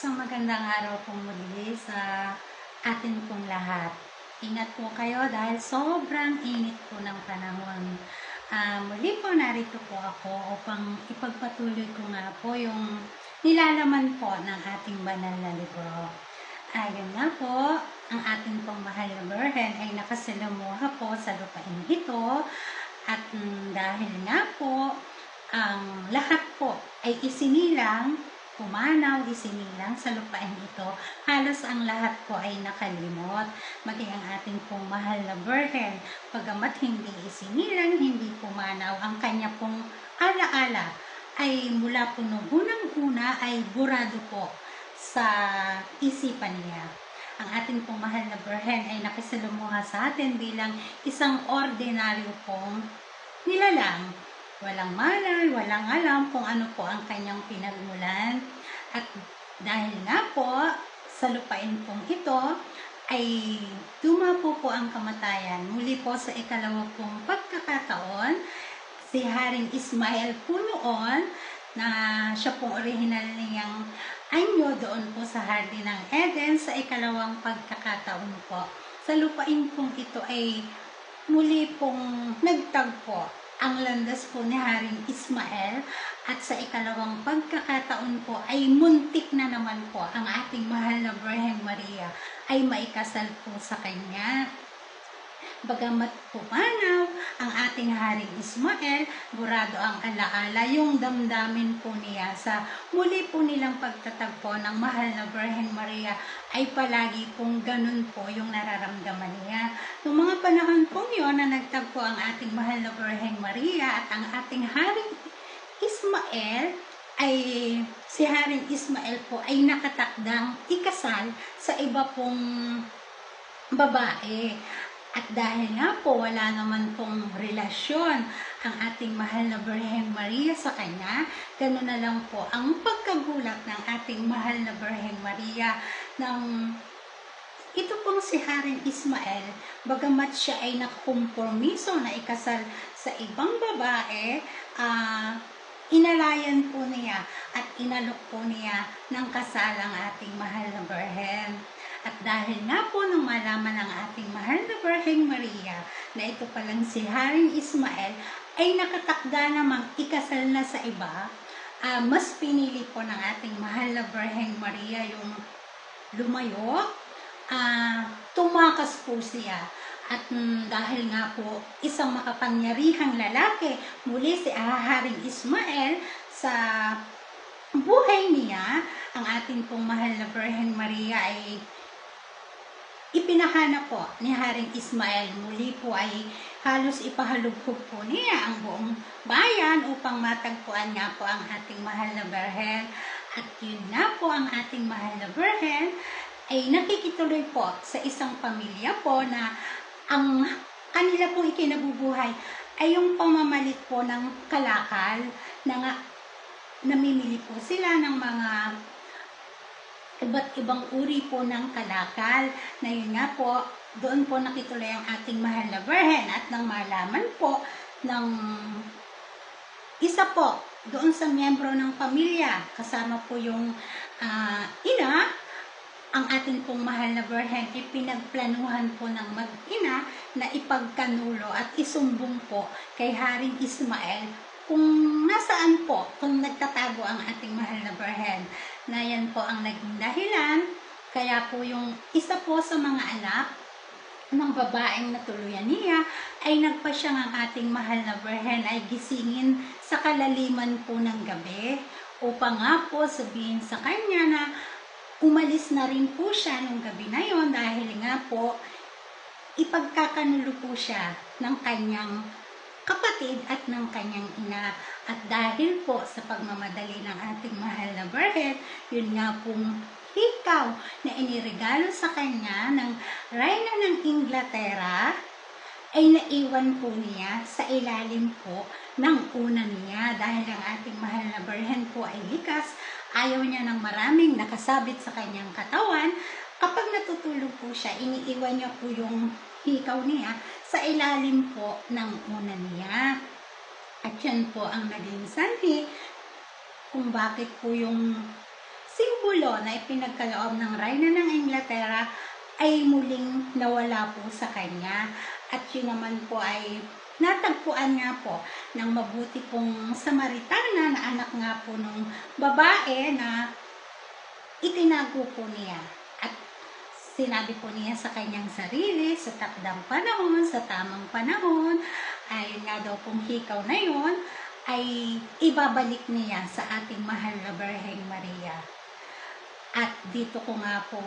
Isang magandang araw po muli sa atin pong lahat. Ingat po kayo dahil sobrang init po ng panahon. Muli po narito po ako upang ipagpatuloy ko nga po yung nilalaman po ng ating banal na libro. Ayun nga po, ang ating pong mahal na Birhen ay nakasalamuha po sa lupain ito at dahil nga po ang lahat po ay isinilang, pumanaw, isinilang sa lupain ito, halos ang lahat po ay nakalimot. Maging ang ating pong mahal na Birhen, pagamat hindi isinilang, hindi pumanaw, ang kanya pong alaala ay mula po nung unang-una ay burado po sa isipan niya. Ang ating pong mahal na Birhen ay nakisalamuha sa atin bilang isang ordinaryo pong nilalang. Walang malay, walang alam kung ano po ang kanyang pinagmulan. At dahil nga po sa lupain pong ito ay dumapo po ang kamatayan. Muli po sa ikalawa pong pagkakataon, si Haring Ismael po noon na siya pong orihinal niyang anyo doon po sa Hardin ng Eden sa ikalawang pagkakataon po. Sa lupain pong ito ay muli pong nagtagpo ang landas po ni Haring Ismael at sa ikalawang pagkakataon po ay muntik na naman po ang ating mahal na Birhen Maria ay maikasal po sa kanya. Bagamat pumanaw ang ating Haring Ismael, burado ang alaala yung damdamin po niya sa muli po nilang pagtatagpo ng mahal na Birhen Maria ay palagi pong ganun po yung nararamdaman niya. Noong mga panahon pong yun na nagtagpo ang ating mahal na Birhen Maria at ang ating Haring Ismael, ay si Haring Ismael po ay nakatakdang ikasal sa iba pong babae. At dahil nga po wala naman pong relasyon ang ating mahal na Birhen Maria sa kanya, gano'n na lang po ang pagkagulat ng ating mahal na Birhen Maria ng ito pong si Haring Ismael, bagamat siya ay nakakompromiso na ikasal sa ibang babae, inalayan po niya at inalok po niya ng kasal ang ating mahal na Birhen. At dahil nga po nung malaman ng ating mahal na Birhen Maria na ito palang si Haring Ismael ay nakatakda namang ikasal na sa iba, mas pinili po ng ating mahal na Birhen Maria yung lumayo, tumakas po siya. At dahil nga po isang makapangyarihang lalaki, muli si Haring Ismael sa buhay niya, ang ating pong mahal na Birhen Maria ay ipinahanap po ni Haring Ismael. Muli po ay halos ipahalugkog po niya ang buong bayan upang matagpuan nga po ang ating mahal na Birhen. At yun nga po ang ating mahal na Birhen ay nakikituloy po sa isang pamilya po na ang kanila pong ikinabubuhay ay yung pamamalit po ng kalakal na namimili po sila ng mga iba't ibang uri po ng kalakal na yun nga po, doon po nakituloy ang ating mahal na Birhen at nang malaman po ng isa po doon sa miyembro ng pamilya, kasama po yung ina, ang ating pong mahal na Birhen ay pinagplanuhan po ng mag-ina na ipagkanulo at isumbong po kay Haring Ismael kung nasaan po, kung nagtatago ang ating mahal na Birhen. Na yan po ang naging dahilan, kaya po yung isa po sa mga anak ng babaeng natuluyan niya ay nagpasyang ang ating mahal na Birhen ay gisingin sa kalaliman po ng gabi upang nga po sabihin sa kanya na umalis na rin po siya nung gabi na yon dahil nga po ipagkakanulo po siya ng kanyang kapatid at ng kanyang ina. At dahil po sa pagmamadali ng ating mahal na Birhen, yun nga pong hikaw na iniregalo sa kanya ng Reyna ng Inglaterra ay naiwan po niya sa ilalim po ng una niya. Dahil ang ating mahal na Birhen po ay likas, ayaw niya ng maraming nakasabit sa kanyang katawan. Kapag natutulog po siya, iniiwan niya po yung hikaw niya sa ilalim po ng una niya. At yan po ang naging sanhi kung bakit po yung simbolo na ipinagkaloob ng Reyna ng Inglaterra ay muling nawala po sa kanya. At yun naman po ay natagpuan nga po ng mabuti pong Samaritana na anak nga po ng babae na itinago po niya. At sinabi po niya sa kanyang sarili, sa takdang panahon, sa tamang panahon, ay nga daw pong hikaw na yon ay ibabalik niya sa ating mahal na Birheng Maria. At dito ko nga po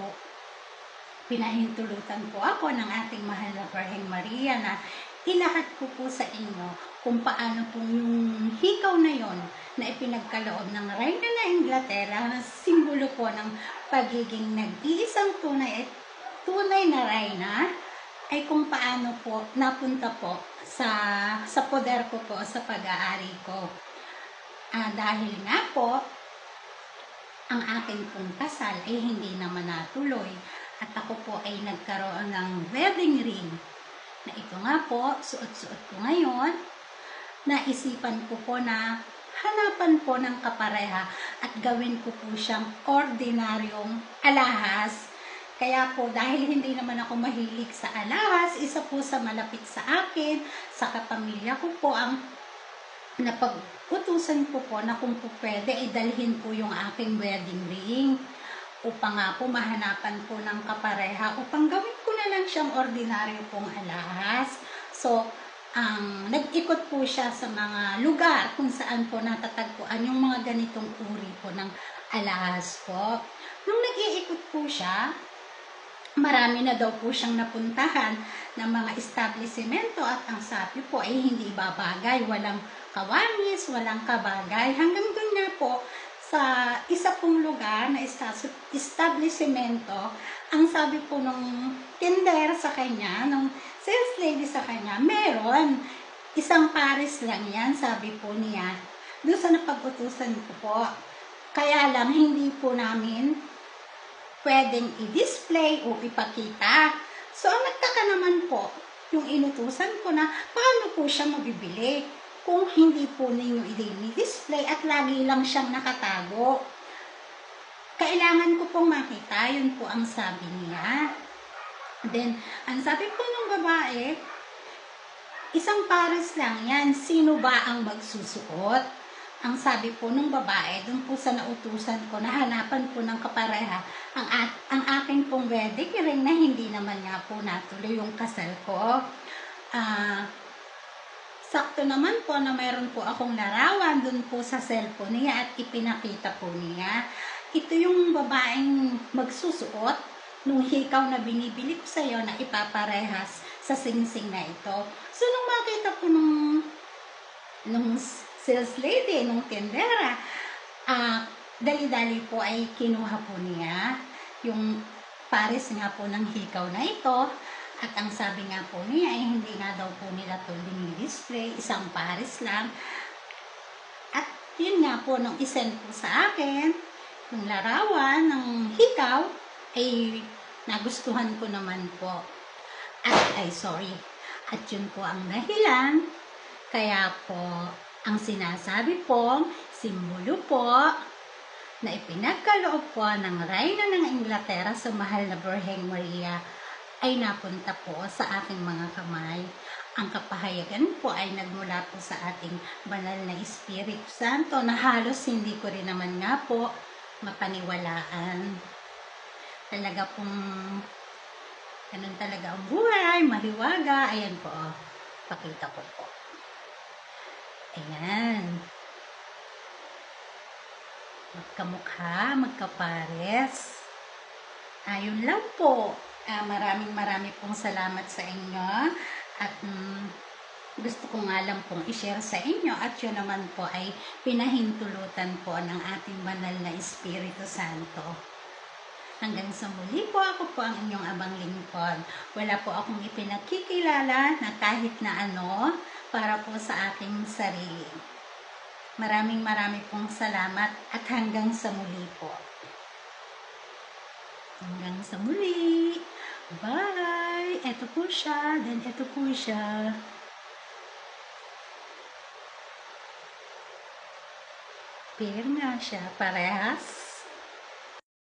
pinahintulutan po ako ng ating mahal na Birheng Maria na ilahat ko po sa inyo kung paano po yung hikaw na yon na ipinagkaloob ng Reyna na Inglaterra na simbolo po ng pagiging nag-iisang tunay na Reyna ay kung paano po napunta po sa poder ko po sa pag-aari ko. Dahil nga po ang aking pong kasal ay hindi naman natuloy at ako po ay nagkaroon ng wedding ring na ito nga po, suot-suot ko ngayon. Naisipan ko po na hanapan po ng kapareha at gawin ko po siyang ordinaryong alahas. Kaya po dahil hindi naman ako mahilig sa alahas, isa po sa malapit sa akin, sa kapamilya ko po ang napag-utusan ko po na kung po pwede, idalhin po yung aking wedding ring upang nga po mahanapan po ng kapareha upang gawin ko na lang siyang ordinaryo pong alahas. So, nag-ikot po siya sa mga lugar kung saan po natatagpuan yung mga ganitong uri po ng alahas po. Nung nag-iikot po siya, marami na daw po siyang napuntahan ng mga establishmento at ang sabi po ay hindi babagay, walang kawanis, walang kabagay. Hanggang doon nga po, sa isa pong lugar na establishmento, ang sabi po nung tender sa kanya, nung sales lady sa kanya, meron, isang pares lang yan, sabi po niya. Doon sa napag-utusan ko po. Kaya lang, hindi po namin pwedeng i-display o ipakita. So, ang nagtaka naman po, yung inutusan ko na, paano po siya mabibili kung hindi po ninyo i-display at lagi lang siyang nakatago. Kailangan ko pong makita, yun po ang sabi niya. Then, ang sabi po ng babae, isang pares lang yan, sino ba ang magsusuot? Ang sabi po ng babae, dun po sa nautusan ko, nahanapan po ng kapareha, ang aking pong wedding ring na hindi naman nga po natuloy yung kasal ko. Sakto naman po na mayroon po akong larawan dun po sa cellphone niya at ipinakita po niya. Ito yung babaeng magsusuot nung hikaw na binibili ko sa iyo na ipaparehas sa singsing na ito. So, nung makita po nung sales lady, nung tendera, dali-dali po ay kinuha po niya yung pares nga po ng hikaw na ito. At ang sabi nga po niya ay hindi nga daw po nila ito display, isang pares lang. At yun nga po, nung isend po sa akin, yung larawan ng hikaw, ay nagustuhan ko naman po. At yun po ang dahilan. Kaya po, ang sinasabi po, simbolo po, na ipinagkaloob po ng Reyna ng Inglaterra sa mahal na Birheng Maria, ay napunta po sa aking mga kamay. Ang kapahayagan po ay nagmula po sa ating banal na Espiritu Santo na halos hindi ko rin naman nga po mapaniwalaan. Talaga pong ganun talaga ang buhay, mahiwaga. Ayan po, pakita ko po. Ayan. Magkamukha, magkapares. Ayun lang po. Maraming pong salamat sa inyo at gusto ko nga lang pong i-share sa inyo at yun naman po ay pinahintulutan po ng ating banal na Espiritu Santo. Hanggang sa muli po, ako po ang inyong abang lingkod. Wala po akong ipinagkikilala na kahit na ano para po sa aking sarili. Maraming pong salamat at hanggang sa muli po. Hanggang sa muli. Bye! Ito po siya. Then ito po siya. Pair nga siya. Parehas.